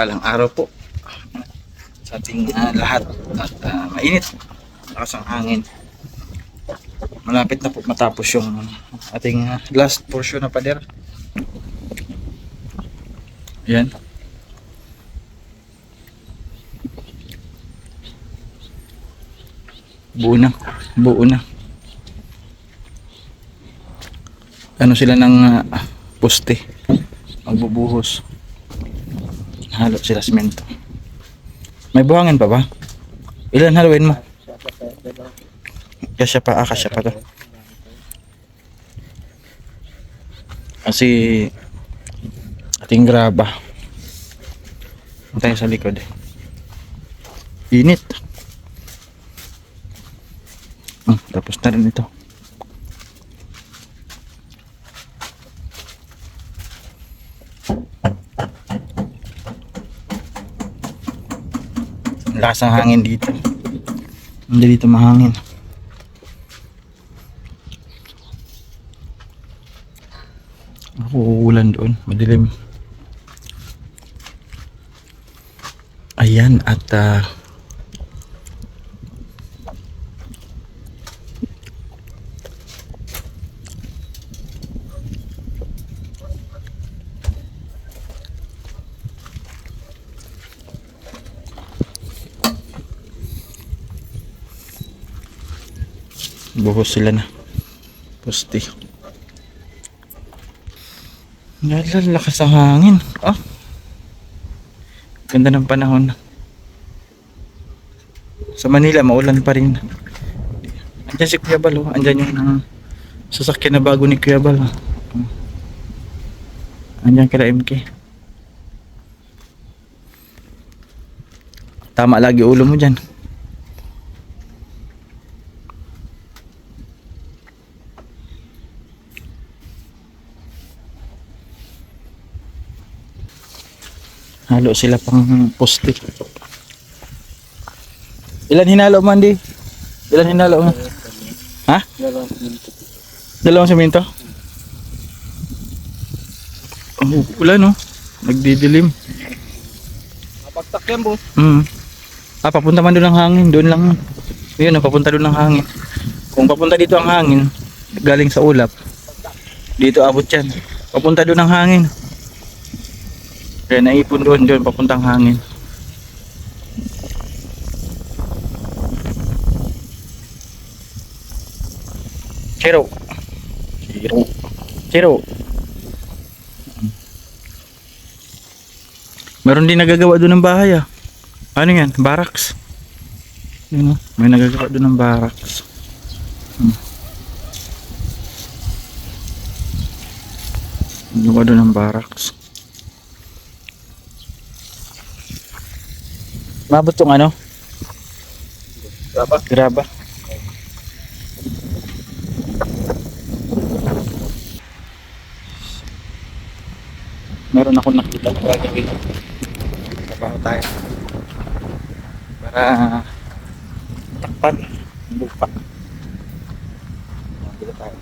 mapagpalang araw po sa ating lahat at mainit, lakas ang hangin. Malapit na po matapos yung ating last portion na pader. Ayan. Buo na, buo na. Ano sila ng poste, magbubuhos. Halo sila semento. May buhangin pa ba? Ilan haluin mo? Kasya pa to. Kasi ating graba. Tayo sa likod. Init. Tapos na rin ito. Lakas ang hangin dito. Hindi dito mahangin. Uulan doon, madilim. Ayan, at buhos sila na poste. Lakas ang hangin. Ganda ng panahon. Sa Manila maulan pa rin. Andyan si Kuya Bal, andyan yung sasakyan na bago ni Kuya Bal. Andyan kila MK. Tama lagi ulo mo dyan. Halo sila pang poste. Ilan hinalo mo, Andy? Ilan hinalo mo? Ha? Dalawang semento. Ulan, no? Nagdidilim. Napagtak yan, boss. Papunta man doon ang hangin. Doon lang. Yun, papunta doon ang hangin. Kung papunta dito ang hangin, galing sa ulap, dito abot yan. Papunta doon ang hangin. Kaya naipon doon papuntang hangin. Chiro. Meron din nagagawa doon ng bahay. Ano yan? Barracks. Yun, may nagagawa doon ng barracks. Nagagawa doon ng barracks. Mabot tong ano? Graba. Meron akong nakita na gagawin. Trabaho tayo. Para takpan ang lupa. Dito tayo.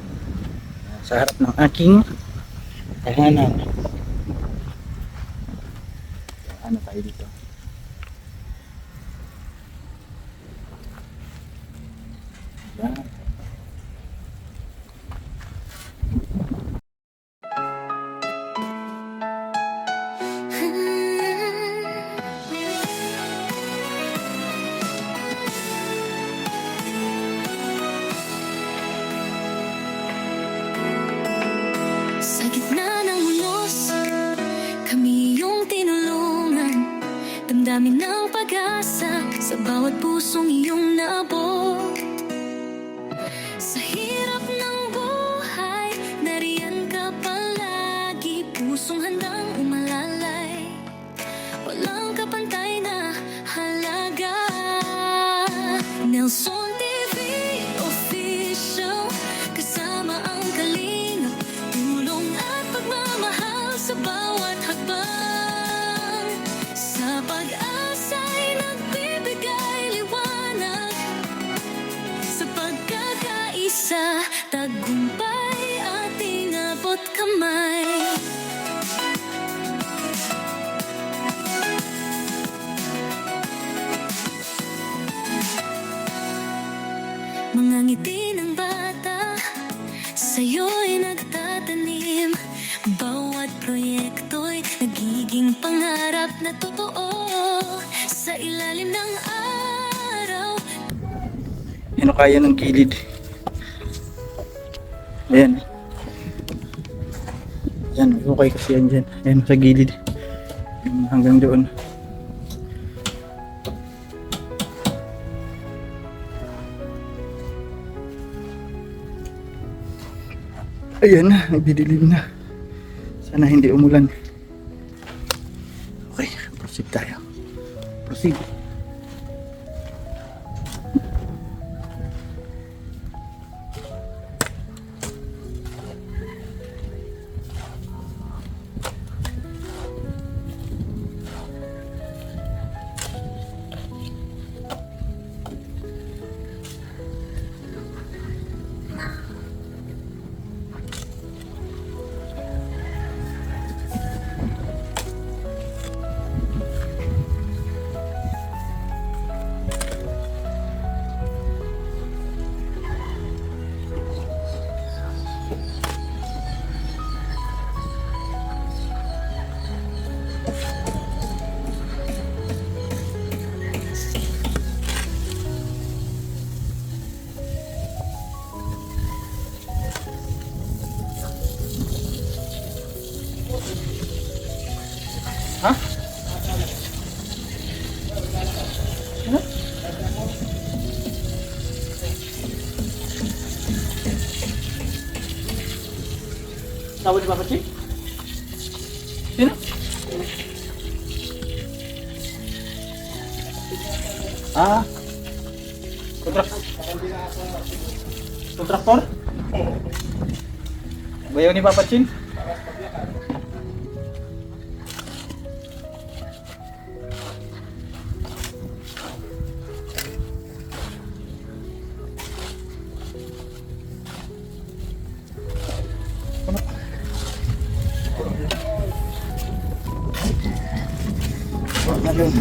Sa harap ng aking tahanan. Ano tayo dito? Yan. Sa gitna ng unos, kami yung tinulungan. Damdamin ng pag-asa sa bawat pusong iyong naabot. Sa hirap ng buhay, nariyan ka palagi. Pusong handang umalalay, walang kapantay na halaga. Nelson TV Official, kasama ang kalingap, tulong at pagmamahal sa bawat hakbang. Sa pag-asa'y nagbibigay liwanag, ngiti ng bata, sa'yo'y nagtatanim. Bawat proyekto'y nagiging pangarap na totoo. Sa ilalim ng araw, Yan o kaya ng gilid. Ayan. Yan, okay kasi yan dyan. Ayan sa gilid. Yan, hanggang doon. Ayan na, nagdidilim na. Sana hindi umulan. Okay, proceed tayo. Proceed. Ha? Ano? Tawag ni Papa Chi? Sino? Ah. Kontraktor? Bayaw ni Papa Chin? Ayun.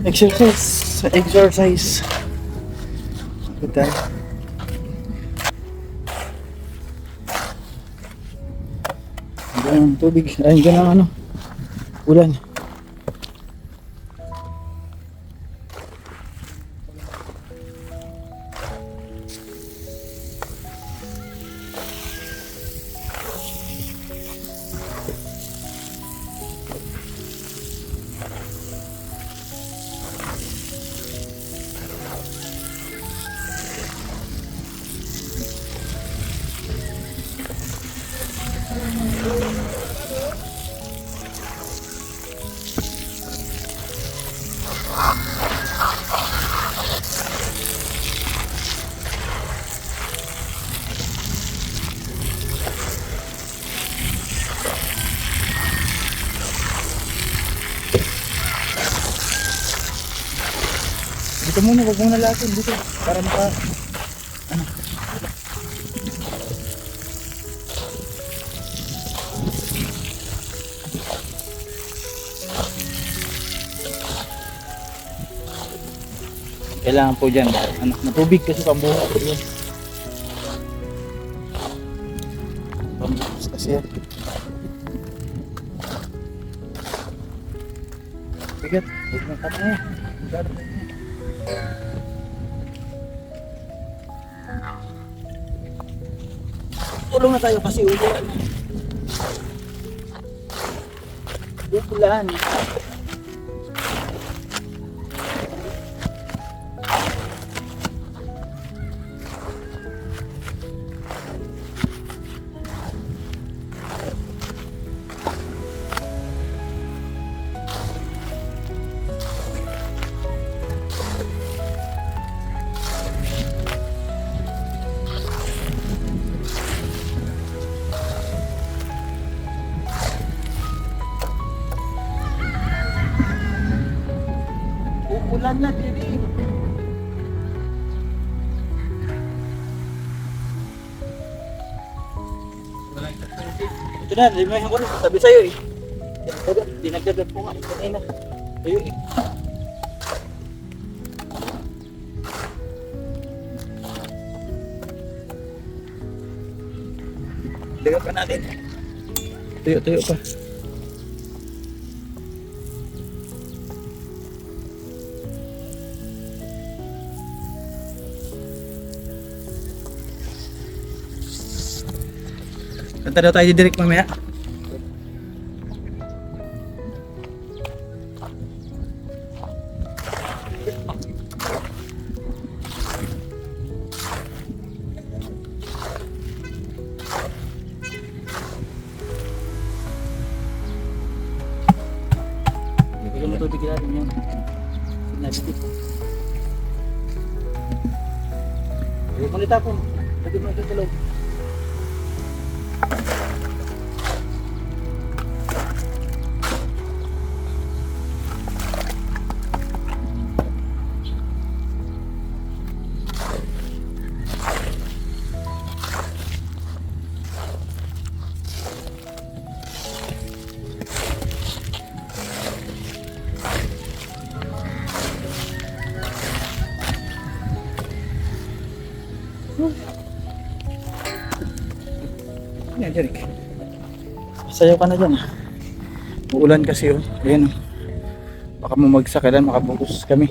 Exercise. Good tayo. Ayun, tubig. Ayun, dyan ang ano. Ulan. Dito muna, wag muna latin dito para maka ano. Kailangan po dyan ano, matubig kasi pambuhat yun. Pambuhat kasi yan. Bigat, huwag na kata na. Tulong na tayo kasi ulan. Ulan. Ulan na diri. Ito na, di may hanggang sabi sa'yo eh. Dinagdagan po nga, kanina. Ayun eh. Tuyo pa natin. Tuyo pa. Kanta daw tayo direct mamaya. Hindi ko matubig natin yan. Sinabi ko. Huwag mo nitapon. Lagyan mo ito sa loob. Yan, Derek. Sayaw ka na dyan. Uulan kasi yun. Ayan. Baka mamagsak ka lang, makabukus kami.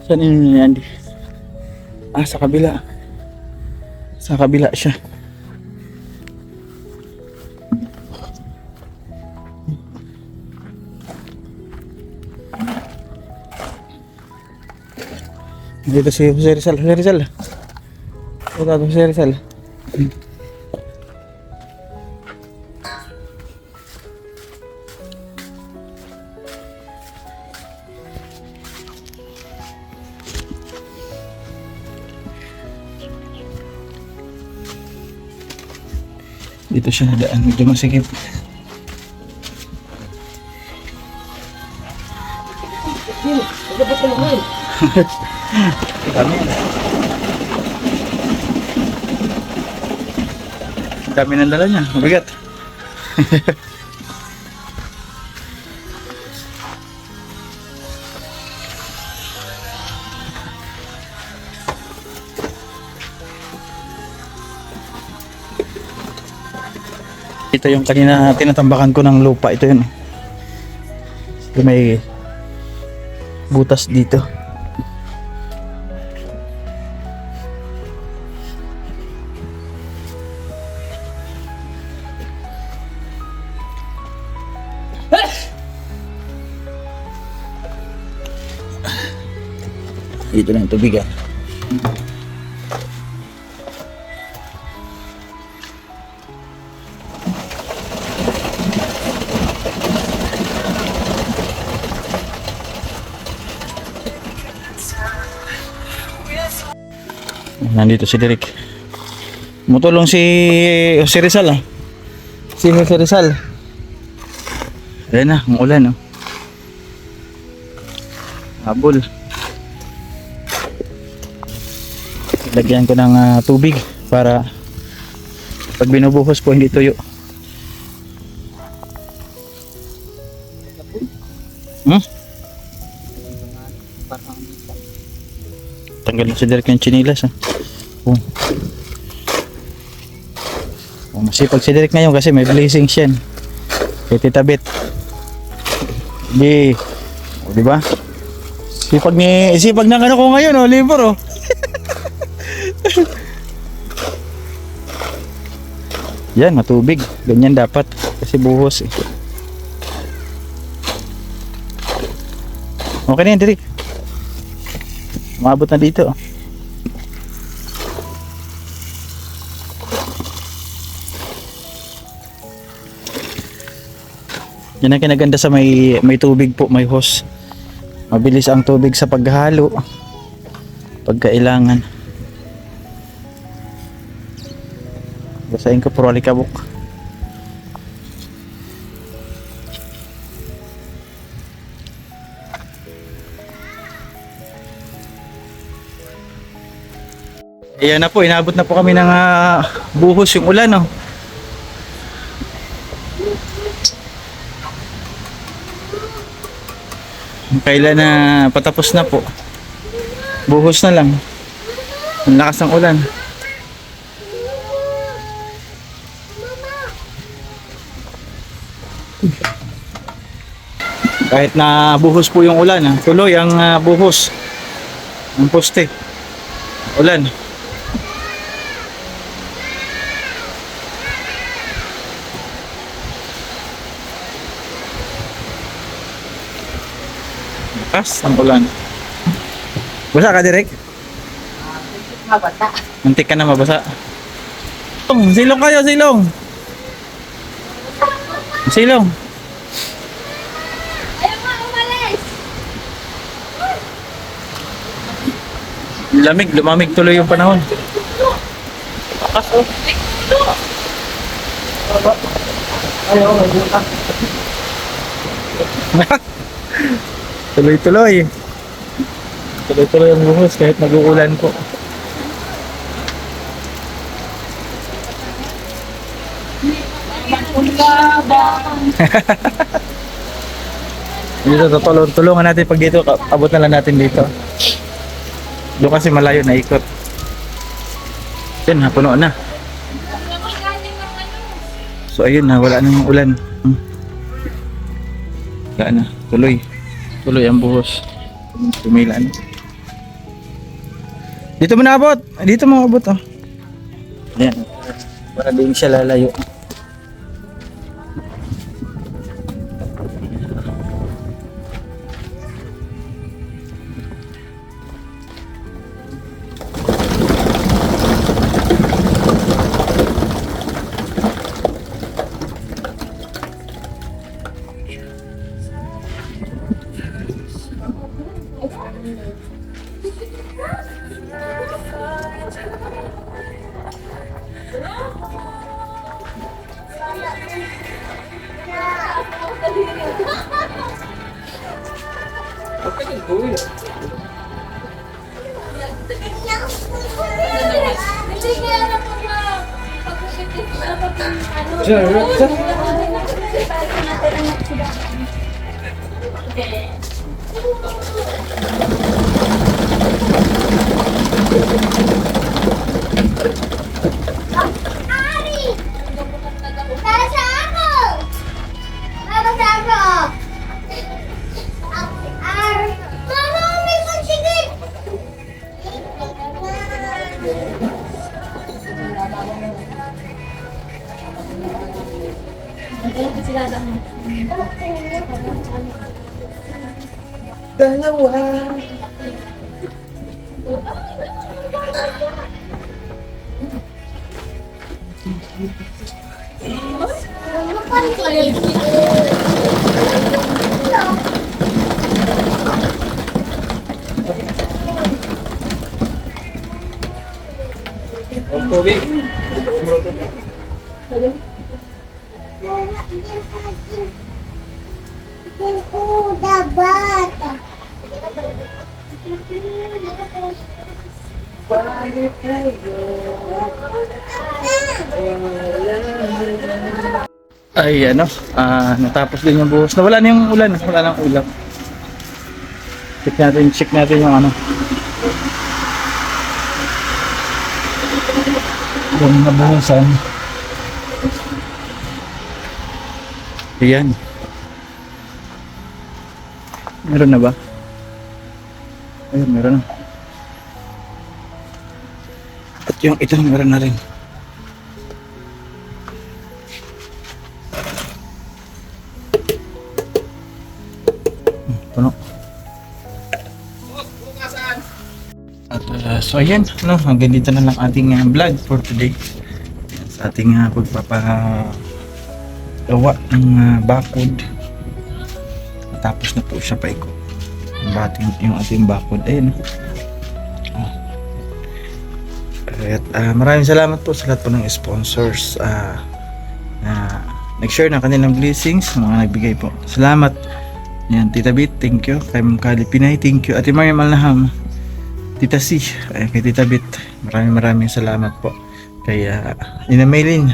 Saan yun ni Andy? Ah, sa kabila. Sa kabila siya. Dito si Jose Rizal. Jose Rizal. Ito Jose Rizal. Dito siya nadaan. Medyo masikip. Dami ng dala niya, mabigat. Ito yung kanina tinatambakan ko ng lupa, ito yun. So, may butas dito. Dito na yung tubigan. Nandito si Derek. Mutulong si Jose Rizal ah. Si Jose Rizal. Ayan na, ang ulan oh. Habol. Lagyan ko ng tubig para pag binubuhos po hindi tuyo. Tanggal na si Derek yung chinilas. Oh. Oh, masipag si Derek ngayon kasi may blessings yan. Kay Tita Bet. Di. O, diba? Sipag ng ano ko ngayon, oh, libor, oh. Yan, matubig. Ganyan dapat. Kasi buhos, eh. Okay na yan, Derek. Umabot na dito. Yan ang kinaganda sa may tubig po, may hose. Mabilis ang tubig sa paghalo pagkailangan. Basahin ko puro alikabok. Ayan na po, inabot na po kami ng buhos yung ulan, no? Kailan na patapos na po. Buhos na lang. Ang lakas ng ulan. Kahit na buhos po yung ulan, tuloy ang buhos ng poste. Ulan. Lakas ang ulan. Basa ka, Direk? Mabata. Muntik ka na mabasa. Silong kayo, silong. Silong. Ayaw nga umalis! Lamig, lumamig tuloy yung panahon. Lakas oh. Ayaw, ayaw ka. Tuloy-tuloy. Tuloy-tuloy ang buhos kahit nag-uulan po. Dito tulungan natin pag dito, abot na lang natin dito. Doon kasi malayo na ikot. Yan, puno na. So ayun na, wala nang ulan. Wala na, tuloy. Tuloy ang buhos. Tumila na. Dito mo na abot. Dito mo abot oh. Ayan. Para din siya lalayo. Ay ano, natapos din yung buhos. Nawala na yung ulan, wala nang ulan. Check natin yung ano. Yung nabuhusan. Ayan. Meron na ba? Ayun, meron na. At yung ito, meron na rin. Puno. At so ayan, no, hanggang dito na lang ating vlog for today. Sa ating pagpapagawa ng bakod. Tapos na po siya paikot. Yung ating bakod. Ayun. At maraming salamat po sa lahat po ng sponsors na nag-share ng kanilang blessings, mga nagbigay po. Salamat. Yan, Tita Bit, thank you. Kay Ma'am Kali Pinay, thank you. Ate Mariam Alnaham, Tita C, kay Tita Bit, maraming salamat po. Kay Nina Maylin,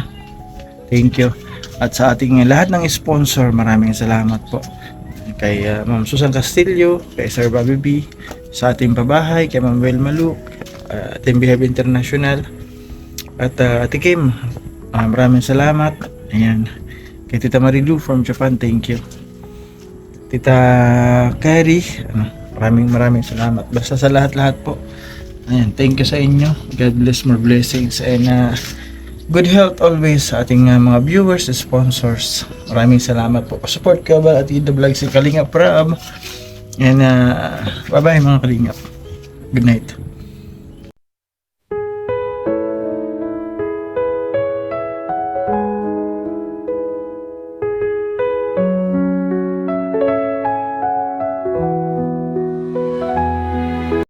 thank you. At sa ating lahat ng sponsor, maraming salamat po. Kay Ma'am Susan Castillo, kay Sir Bobby B, sa ating pabahay, kay Ma'am Wel Maluk, Team Behave International, at Ate Kim, maraming salamat. Ayan. Kay Tita Marilu from Japan, thank you. Tita Carrie, maraming salamat. Basta sa lahat-lahat po. Ayan, thank you sa inyo. God bless, more blessings, and good health always sa ating mga viewers, sponsors. Maraming salamat po. Support ka ba at Ida Vlog si Kalingap Prab. And bye bye mga Kalingap. Good night.